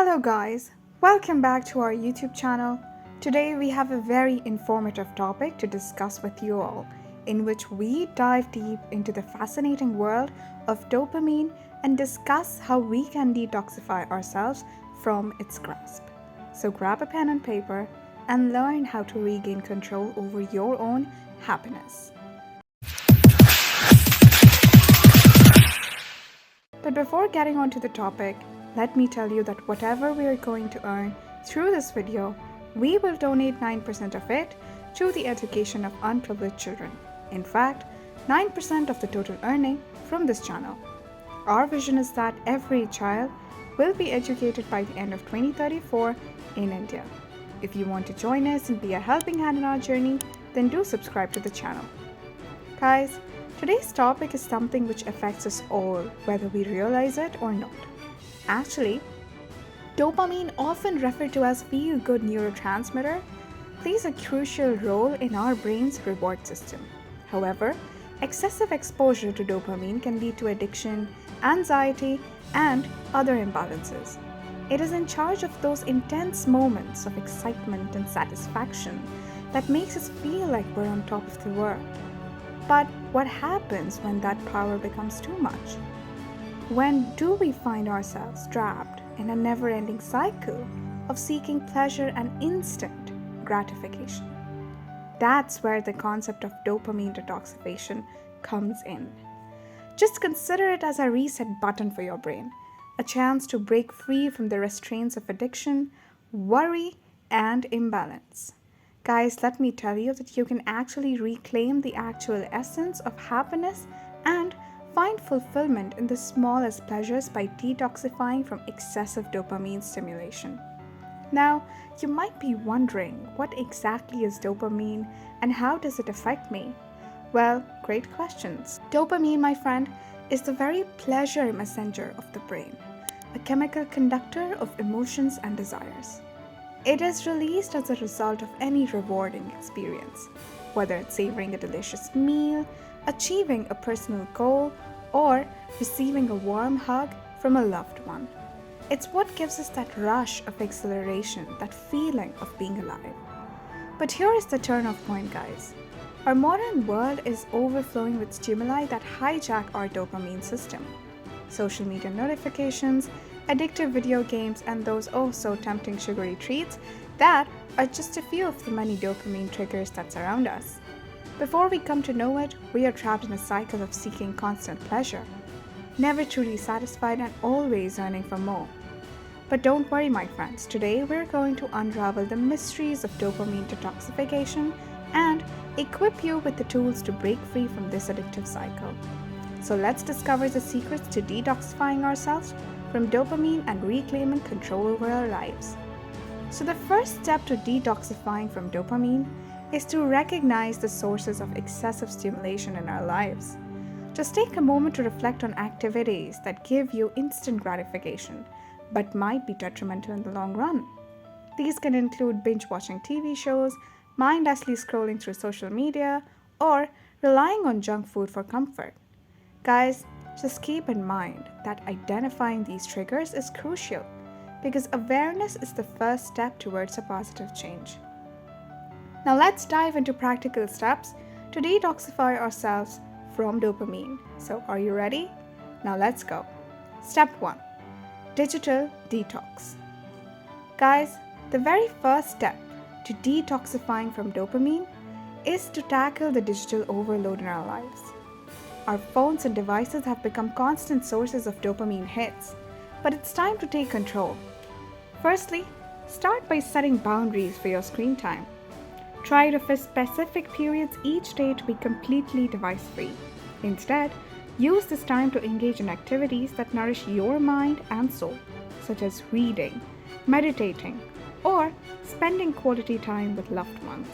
Hello guys, welcome back to our YouTube channel. Today we have a very informative topic to discuss with you all, in which we dive deep into the fascinating world of dopamine and discuss how we can detoxify ourselves from its grasp. So grab a pen and paper and learn how to regain control over your own happiness. But before getting on to the topic, let me tell you that whatever we are going to earn through this video, we will donate 9% of it to the education of unprivileged children. In fact, 9% of the total earning from this channel. Our vision is that every child will be educated by the end of 2034 in India. If you want to join us and be a helping hand in our journey, then do subscribe to the channel. Guys, today's topic is something which affects us all, whether we realize it or not. Actually, dopamine, often referred to as feel-good neurotransmitter, plays a crucial role in our brain's reward system. However, excessive exposure to dopamine can lead to addiction, anxiety, and other imbalances. It is in charge of those intense moments of excitement and satisfaction that makes us feel like we're on top of the world. But what happens when that power becomes too much? When do we find ourselves trapped in a never-ending cycle of seeking pleasure and instant gratification? That's where the concept of dopamine detoxification comes in. Just consider it as a reset button for your brain, a chance to break free from the restraints of addiction, worry, and imbalance. Guys, let me tell you that you can actually reclaim the actual essence of happiness and find fulfillment in the smallest pleasures by detoxifying from excessive dopamine stimulation. Now, you might be wondering, what exactly is dopamine and how does it affect me? Well, great questions. Dopamine, my friend, is the very pleasure messenger of the brain, a chemical conductor of emotions and desires. It is released as a result of any rewarding experience, whether it's savoring a delicious meal, achieving a personal goal, or receiving a warm hug from a loved one. It's what gives us that rush of exhilaration, that feeling of being alive. But here is the turn-off point, guys. Our modern world is overflowing with stimuli that hijack our dopamine system. Social media notifications, addictive video games, and those oh so tempting sugary treats that are just a few of the many dopamine triggers that surround us. Before we come to know it, we are trapped in a cycle of seeking constant pleasure, never truly satisfied and always yearning for more. But don't worry, my friends, today we're going to unravel the mysteries of dopamine detoxification and equip you with the tools to break free from this addictive cycle. So let's discover the secrets to detoxifying ourselves from dopamine and reclaiming control over our lives. So the first step to detoxifying from dopamine is to recognize the sources of excessive stimulation in our lives. Just take a moment to reflect on activities that give you instant gratification, but might be detrimental in the long run. These can include binge-watching TV shows, mindlessly scrolling through social media, or relying on junk food for comfort. Guys, just keep in mind that identifying these triggers is crucial, because awareness is the first step towards a positive change. Now let's dive into practical steps to detoxify ourselves from dopamine. So are you ready? Now let's go. Step 1. Digital detox. Guys, the very first step to detoxifying from dopamine is to tackle the digital overload in our lives. Our phones and devices have become constant sources of dopamine hits, but it's time to take control. Firstly, start by setting boundaries for your screen time. Try to fit specific periods each day to be completely device-free. Instead, use this time to engage in activities that nourish your mind and soul, such as reading, meditating, or spending quality time with loved ones.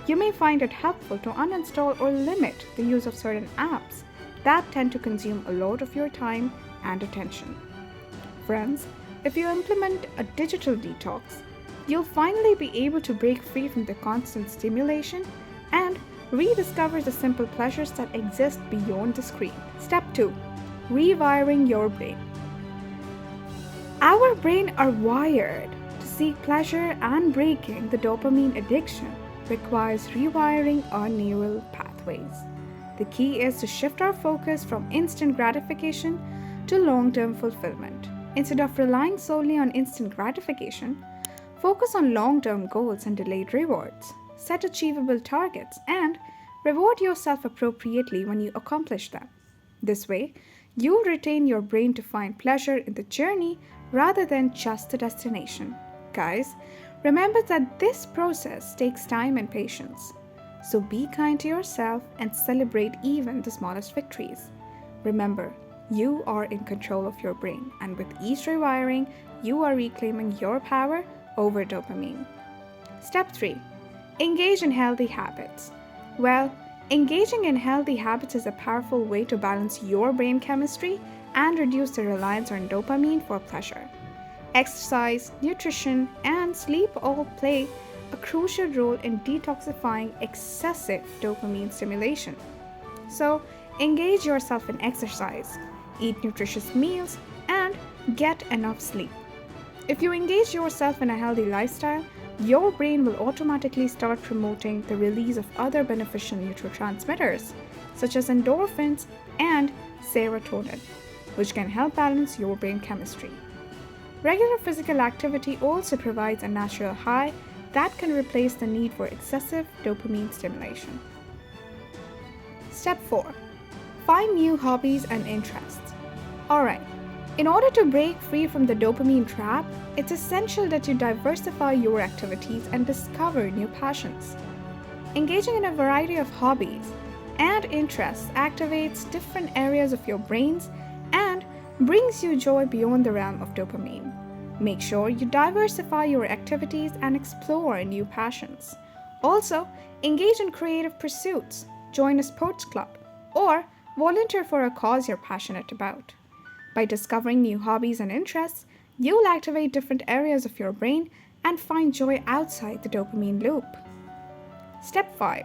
You may find it helpful to uninstall or limit the use of certain apps that tend to consume a lot of your time and attention. Friends, if you implement a digital detox, you'll finally be able to break free from the constant stimulation and rediscover the simple pleasures that exist beyond the screen. Step 2. Rewiring your brain. Our brain are wired to seek pleasure, and breaking the dopamine addiction requires rewiring our neural pathways. The key is to shift our focus from instant gratification to long-term fulfillment. Instead of relying solely on instant gratification, focus on long-term goals and delayed rewards. Set achievable targets and reward yourself appropriately when you accomplish them. This way, you retain your brain to find pleasure in the journey rather than just the destination. Guys, remember that this process takes time and patience. So be kind to yourself and celebrate even the smallest victories. Remember, you are in control of your brain, and with each rewiring, you are reclaiming your power over dopamine. Step 3. Engage in healthy habits. Well, engaging in healthy habits is a powerful way to balance your brain chemistry and reduce the reliance on dopamine for pleasure. Exercise, nutrition, and sleep all play a crucial role in detoxifying excessive dopamine stimulation. So, engage yourself in exercise, eat nutritious meals, and get enough sleep. If you engage yourself in a healthy lifestyle, your brain will automatically start promoting the release of other beneficial neurotransmitters, such as endorphins and serotonin, which can help balance your brain chemistry. Regular physical activity also provides a natural high that can replace the need for excessive dopamine stimulation. Step 4. Find new hobbies and interests. Alright, in order to break free from the dopamine trap, it's essential that you diversify your activities and discover new passions. Engaging in a variety of hobbies and interests activates different areas of your brains and brings you joy beyond the realm of dopamine. Make sure you diversify your activities and explore new passions. Also, engage in creative pursuits, join a sports club, or volunteer for a cause you're passionate about. By discovering new hobbies and interests, you'll activate different areas of your brain and find joy outside the dopamine loop. Step 5.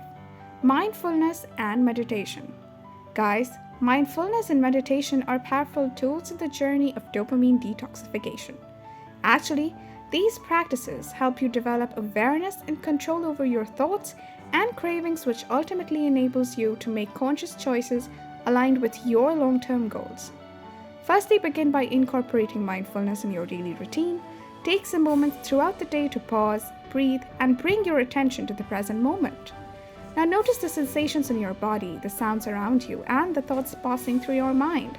Mindfulness and meditation. Guys, mindfulness and meditation are powerful tools in the journey of dopamine detoxification. Actually, these practices help you develop awareness and control over your thoughts and cravings, which ultimately enables you to make conscious choices aligned with your long-term goals. Firstly, begin by incorporating mindfulness in your daily routine. Take some moments throughout the day to pause, breathe, and bring your attention to the present moment. Now notice the sensations in your body, the sounds around you, and the thoughts passing through your mind.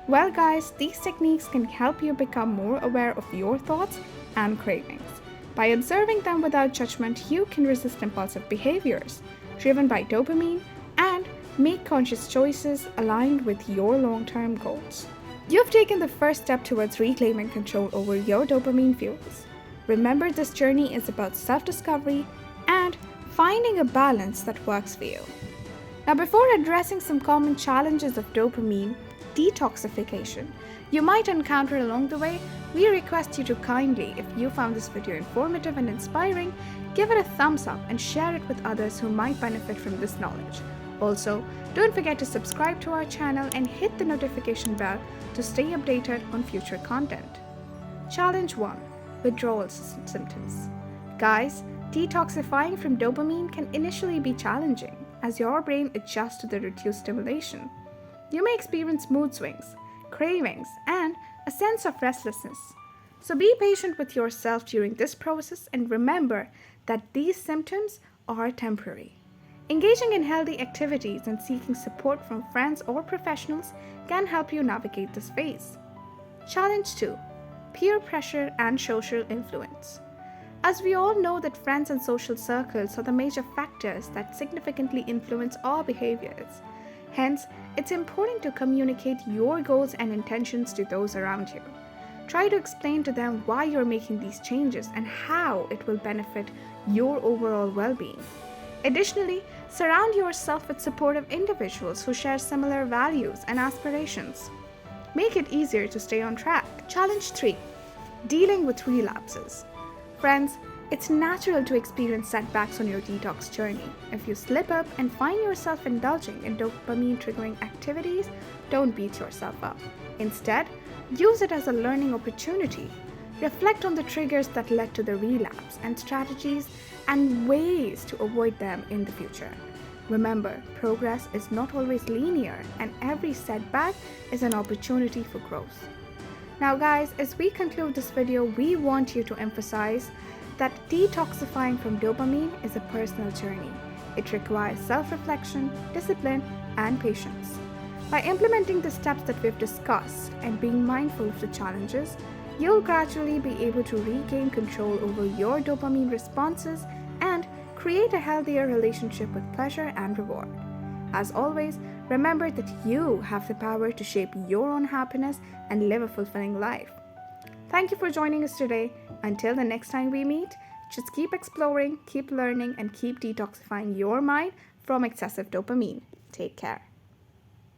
Well guys, these techniques can help you become more aware of your thoughts and cravings. By observing them without judgment, you can resist impulsive behaviors driven by dopamine and make conscious choices aligned with your long-term goals. You've taken the first step towards reclaiming control over your dopamine fuels. Remember, this journey is about self-discovery and finding a balance that works for you. Now, before addressing some common challenges of dopamine detoxification you might encounter along the way, we request you to kindly, if you found this video informative and inspiring, give it a thumbs up and share it with others who might benefit from this knowledge. Also, don't forget to subscribe to our channel and hit the notification bell to stay updated on future content. Challenge 1. Withdrawal symptoms. Guys, detoxifying from dopamine can initially be challenging as your brain adjusts to the reduced stimulation. You may experience mood swings, cravings, and a sense of restlessness. So be patient with yourself during this process and remember that these symptoms are temporary. Engaging in healthy activities and seeking support from friends or professionals can help you navigate this phase. Challenge 2. Peer pressure and social influence. As we all know that friends and social circles are the major factors that significantly influence our behaviors. Hence, it's important to communicate your goals and intentions to those around you. Try to explain to them why you're making these changes and how it will benefit your overall well-being. Additionally, surround yourself with supportive individuals who share similar values and aspirations. Make it easier to stay on track. Challenge 3. Dealing with relapses. Friends, It's natural to experience setbacks on your detox journey. If you slip up and find yourself indulging in dopamine triggering activities, don't beat yourself up. Instead, use it as a learning opportunity. Reflect on the triggers that led to the relapse and strategies and ways to avoid them in the future. Remember, progress is not always linear, and every setback is an opportunity for growth. Now guys, as we conclude this video, we want you to emphasize that detoxifying from dopamine is a personal journey. It requires self-reflection, discipline, and patience. By implementing the steps that we've discussed and being mindful of the challenges, you'll gradually be able to regain control over your dopamine responses and create a healthier relationship with pleasure and reward. As always, remember that you have the power to shape your own happiness and live a fulfilling life. Thank you for joining us today. Until the next time we meet, just keep exploring, keep learning, and keep detoxifying your mind from excessive dopamine. Take care.